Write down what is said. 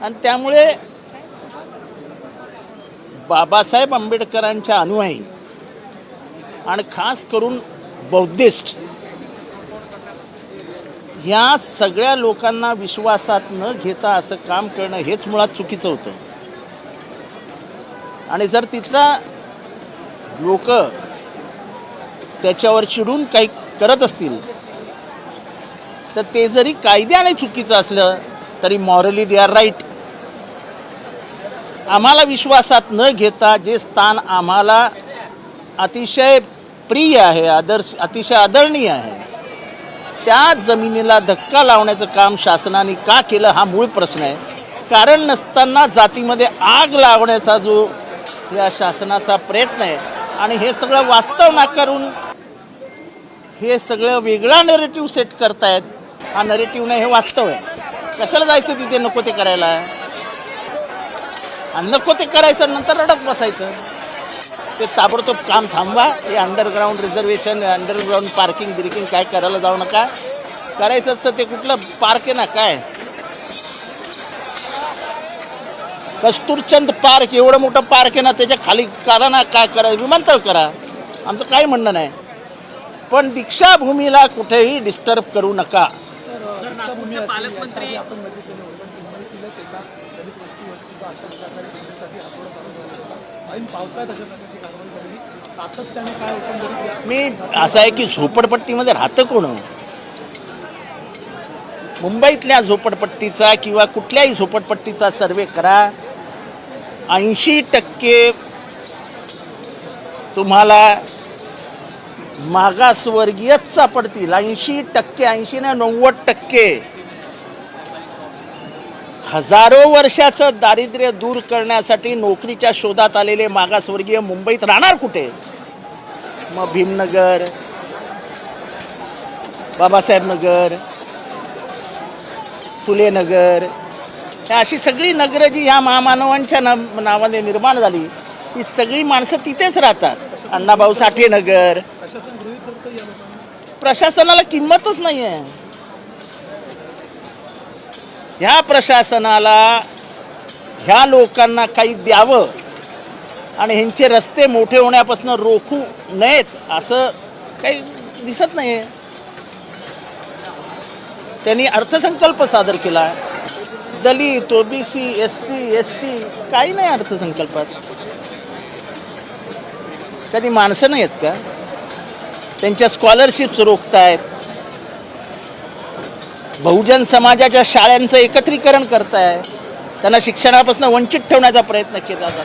आणि त्यामुळे बाबासाहेब आंबेडकरांच्या अनुयायी आणि खास करून बौद्धिस्ट ह्या सगळ्या लोकांना विश्वासात न घेता असं काम करणं हेच मुळात चुकीचं होतं. आणि जर तिथला लोक त्याच्यावर चिडून काही करत असतील तर ते जरी कायद्याने चुकीचं असलं तरी मॉरली दे आर राईट. आम्हाला विश्वासात न घेता जे स्थान आम्हाला अतिशय प्रिय आहे, अतिशय आदरणीय आहे, त्या जमिनीला धक्का लावण्याचं काम शासनाने का केलं हा मूळ प्रश्न आहे. कारण नसताना जातीमध्ये आग लावण्याचा जो या शासनाचा प्रयत्न आहे आणि हे सगळं वास्तव नाकारून हे सगळं वेगळा नरेटिव्ह सेट करतायत. हा नरेटिव्ह नाही, हे वास्तव आहे. कशाला जायचं तिथे नको ते करायला आणि नको ते करायचं नंतर रडत बसायचं. ते ताबडतोब काम थांबवा. हे अंडरग्राऊंड रिझर्वेशन, अंडरग्राऊंड पार्किंग बिर्किंग काय करायला जाऊ नका. करायचं असतं ते कुठलं पार्क आहे ना, काय कस्तुरचंद पार्क एवढं मोठं पार्क आहे ना, त्याच्या खाली करा ना, काय करा, विमानतळ करा, आमचं काही म्हणणं नाही. पण दीक्षाभूमीला कुठेही डिस्टर्ब करू नका. मी असं आहे की झोपडपट्टीमध्ये राहतं कोण? मुंबईतल्या झोपडपट्टीचा किंवा कुठल्याही झोपडपट्टीचा सर्वे करा. 80% तुम्हाला मागासवर्गीयच सापडतील. 80%, 80 नाही 90%. हजारो वर्षाचं दारिद्र्य दूर करण्यासाठी नोकरीच्या शोधात आलेले मागासवर्गीय मुंबईत राहणार कुठे? मग भीमनगर, बाबासाहेब नगर, फुले नगर, अशी सगळी नगरं जी ह्या महामानवांच्या नावाने निर्माण झाली, ही सगळी माणसं तिथेच राहतात. अण्णाभाऊ साठे नगर. प्रशासनाला किंमतच नाही आहे. ह्या प्रशासनाला ह्या लोकांना काही द्यावं आणि ह्यांचे रस्ते मोठे होण्यापासून रोखू नयेत असं काही दिसत नाही आहे. त्यांनी अर्थसंकल्प सादर केला. दलित, ओबीसी, SC, ST काही नाही अर्थसंकल्पात. कधी माणसं नाही आहेत का? त्यांच्या स्कॉलरशिप्स रोखतायत. बहुजन समाजाच्या शाळांचं एकत्रीकरण करताय. त्यांना शिक्षणापासून वंचित ठेवण्याचा प्रयत्न केला जातो.